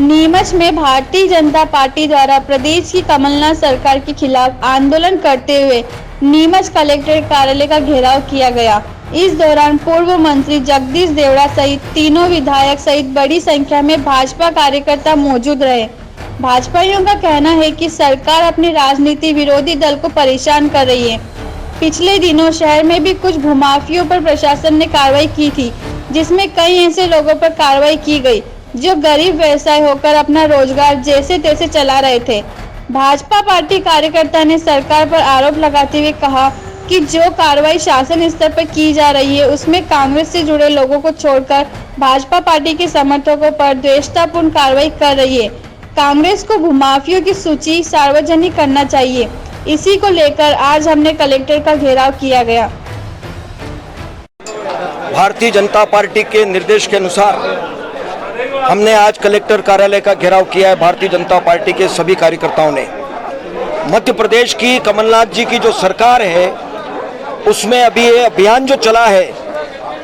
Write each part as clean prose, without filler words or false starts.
नीमच में भारतीय जनता पार्टी द्वारा प्रदेश की कमलनाथ सरकार के खिलाफ आंदोलन करते हुए नीमच कलेक्टर कार्यालय का घेराव किया गया। इस दौरान पूर्व मंत्री जगदीश देवड़ा सहित तीनों विधायक सहित बड़ी संख्या में भाजपा कार्यकर्ता मौजूद रहे। भाजपाइयों का कहना है कि सरकार अपनी राजनीति विरोधी दल को परेशान कर रही है। पिछले दिनों शहर में भी कुछ भूमाफियों पर प्रशासन ने कार्रवाई की थी, जिसमें कई ऐसे लोगों पर कार्रवाई की गई जो गरीब व्यवसाय होकर अपना रोजगार जैसे तैसे चला रहे थे। भाजपा पार्टी कार्यकर्ता ने सरकार पर आरोप लगाते हुए कहा कि जो कार्रवाई शासन स्तर पर की जा रही है उसमें कांग्रेस से जुड़े लोगों को छोड़कर भाजपा पार्टी के समर्थकों पर द्वेषतापूर्ण कार्रवाई कर रही है। कांग्रेस को भूमाफियों की सूची सार्वजनिक करना चाहिए। इसी को लेकर आज हमने कलेक्टर का घेराव किया गया। भारतीय जनता पार्टी के निर्देश के अनुसार हमने आज कलेक्टर कार्यालय का घेराव किया है। भारतीय जनता पार्टी के सभी कार्यकर्ताओं ने मध्य प्रदेश की कमलनाथ जी की जो सरकार है उसमें अभी ये अभियान जो चला है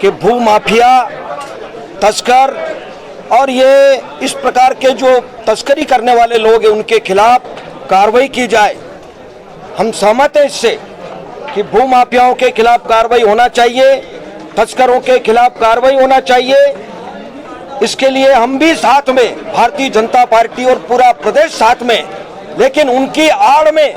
कि भू माफिया, तस्कर और ये इस प्रकार के जो तस्करी करने वाले लोग हैं उनके खिलाफ कार्रवाई की जाए। हम सहमत हैं इससे कि भू माफियाओं के खिलाफ कार्रवाई होना चाहिए, तस्करों के खिलाफ कार्रवाई होना चाहिए। इसके लिए हम भी साथ में, भारतीय जनता पार्टी और पूरा प्रदेश साथ में, लेकिन उनकी आड़ में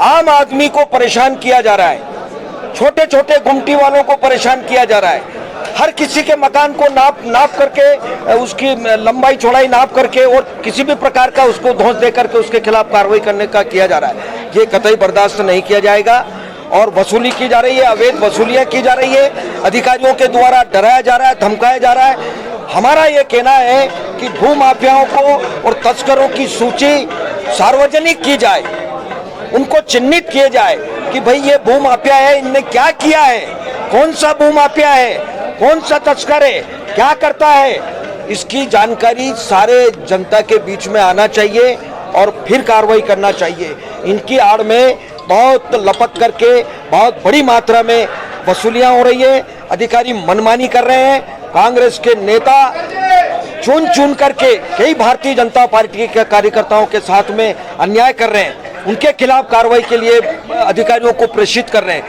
आम आदमी को परेशान किया जा रहा है, छोटे छोटे गुमटी वालों को परेशान किया जा रहा है। हर किसी के मकान को नाप करके, उसकी लंबाई चौड़ाई नाप करके और किसी भी प्रकार का उसको धौंस दे करके उसके खिलाफ कार्रवाई करने का किया जा रहा है। ये कतई बर्दाश्त नहीं किया जाएगा और वसूली की जा रही है, अवैध वसूलियां की जा रही है, अधिकारियों के द्वारा डराया जा रहा है, धमकाया जा रहा है। हमारा ये कहना है कि भू माफियाओं को और तस्करों की सूची सार्वजनिक की जाए, उनको चिन्हित किया जाए कि भाई ये भू माफिया है, इनने क्या किया है, कौन सा भू माफिया है, कौन सा तस्कर है, क्या करता है, इसकी जानकारी सारे जनता के बीच में आना चाहिए और फिर कार्रवाई करना चाहिए। इनकी आड़ में बहुत लपक करके बहुत बड़ी मात्रा में वसूलियां हो रही है, अधिकारी मनमानी कर रहे हैं, कांग्रेस के नेता चुन करके कई भारतीय जनता पार्टी के कार्यकर्ताओं के साथ में अन्याय कर रहे हैं, उनके खिलाफ कार्रवाई के लिए अधिकारियों को प्रेषित कर रहे हैं,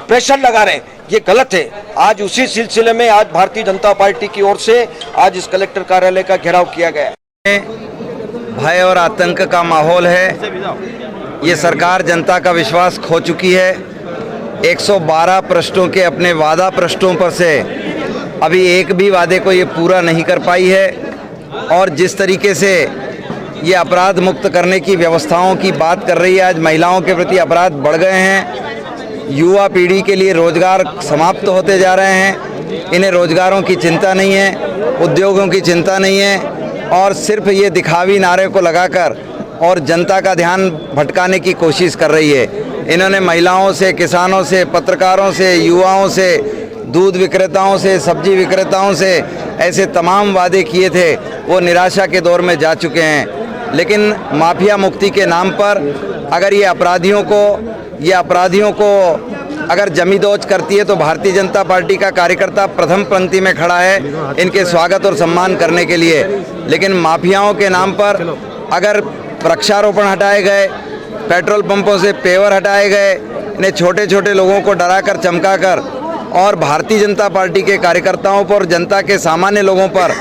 प्रेशर लगा रहे हैं। ये गलत है। आज उसी सिलसिले में आज भारतीय जनता पार्टी की ओर से आज इस कलेक्टर कार्यालय का घेराव किया गया है। भय और आतंक का माहौल है। ये सरकार जनता का विश्वास खो चुकी है। 112 पृष्ठों के अपने वादा पृष्ठों पर से अभी एक भी वादे को ये पूरा नहीं कर पाई है और जिस तरीके से ये अपराध मुक्त करने की व्यवस्थाओं की बात कर रही है, आज महिलाओं के प्रति अपराध बढ़ गए हैं, युवा पीढ़ी के लिए रोजगार समाप्त होते जा रहे हैं, इन्हें रोजगारों की चिंता नहीं है, उद्योगों की चिंता नहीं है और सिर्फ ये दिखावी नारे को लगाकर और जनता का ध्यान भटकाने की कोशिश कर रही है। इन्होंने महिलाओं से, किसानों से, पत्रकारों से, युवाओं से, दूध विक्रेताओं से, सब्जी विक्रेताओं से ऐसे तमाम वादे किए थे, वो निराशा के दौर में जा चुके हैं। लेकिन माफिया मुक्ति के नाम पर अगर ये अपराधियों को अगर जमीदोज करती है तो भारतीय जनता पार्टी का कार्यकर्ता प्रथम पंक्ति में खड़ा है इनके स्वागत और सम्मान करने के लिए। लेकिन माफियाओं के नाम पर अगर वृक्षारोपण हटाए गए, पेट्रोल पंपों से पेवर हटाए गए, इन्हें छोटे छोटे लोगों को डराकर चमकाकर और भारतीय जनता पार्टी के कार्यकर्ताओं पर, जनता के सामान्य लोगों पर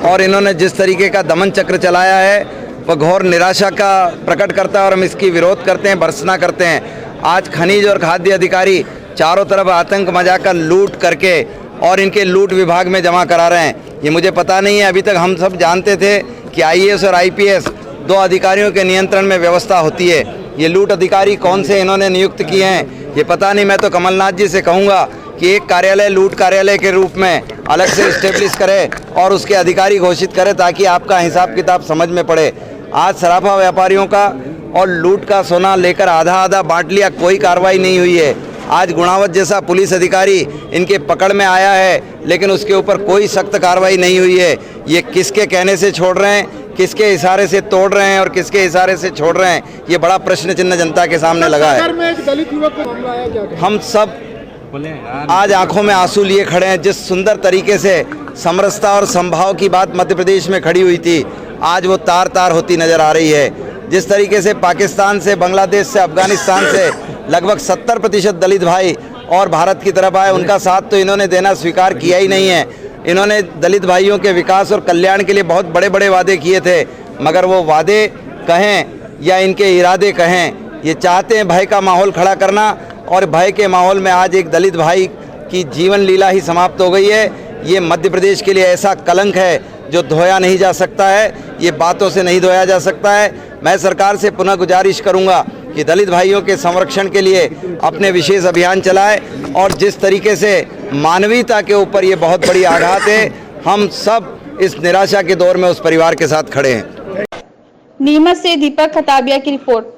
और इन्होंने जिस तरीके का दमन चक्र चलाया है वह घोर निराशा का प्रकट करता है और हम इसकी विरोध करते हैं, भर्त्सना करते हैं। आज खनिज और खाद्य अधिकारी चारों तरफ आतंक मचाकर लूट करके और इनके लूट विभाग में जमा करा रहे हैं। ये मुझे पता नहीं है, अभी तक हम सब जानते थे कि IAS और IPS 2 अधिकारियों के नियंत्रण में व्यवस्था होती है। ये लूट अधिकारी कौन से इन्होंने नियुक्त किए हैं ये पता नहीं। मैं तो कमलनाथ जी से कहूँगा कि एक कार्यालय लूट कार्यालय के रूप में अलग से इस्टेब्लिश करे और उसके अधिकारी घोषित करे ताकि आपका हिसाब किताब समझ में पड़े। आज सराफा व्यापारियों का और लूट का सोना लेकर आधा आधा बांट लिया, कोई कार्रवाई नहीं हुई है। आज गुणावत जैसा पुलिस अधिकारी इनके पकड़ में आया है लेकिन उसके ऊपर कोई सख्त कार्रवाई नहीं हुई है। ये किसके कहने से छोड़ रहे हैं, किसके इशारे से तोड़ रहे हैं और किसके इशारे से छोड़ रहे हैं, ये बड़ा प्रश्न चिन्ह जनता के सामने लगा है। हम सब आज आंखों में आंसू लिए खड़े हैं। जिस सुंदर तरीके से समरसता और समभाव की बात मध्य प्रदेश में खड़ी हुई थी, आज वो तार तार होती नज़र आ रही है। जिस तरीके से पाकिस्तान से, बांग्लादेश से, अफ़गानिस्तान से लगभग 70% दलित भाई और भारत की तरफ आए, उनका साथ तो इन्होंने देना स्वीकार किया ही नहीं है। इन्होंने दलित भाइयों के विकास और कल्याण के लिए बहुत बड़े बड़े वादे किए थे, मगर वो वादे कहें या इनके इरादे कहें, ये चाहते हैं भय का माहौल खड़ा करना, और भय के माहौल में आज एक दलित भाई की जीवन लीला ही समाप्त हो गई है। ये मध्य प्रदेश के लिए ऐसा कलंक है जो धोया नहीं जा सकता है, ये बातों से नहीं धोया जा सकता है। मैं सरकार से पुनः गुजारिश करूंगा कि दलित भाइयों के संरक्षण के लिए अपने विशेष अभियान चलाए, और जिस तरीके से मानवीयता के ऊपर ये बहुत बड़ी आघात है, हम सब इस निराशा के दौर में उस परिवार के साथ खड़े हैं। नीमच से दीपक खताबिया की रिपोर्ट।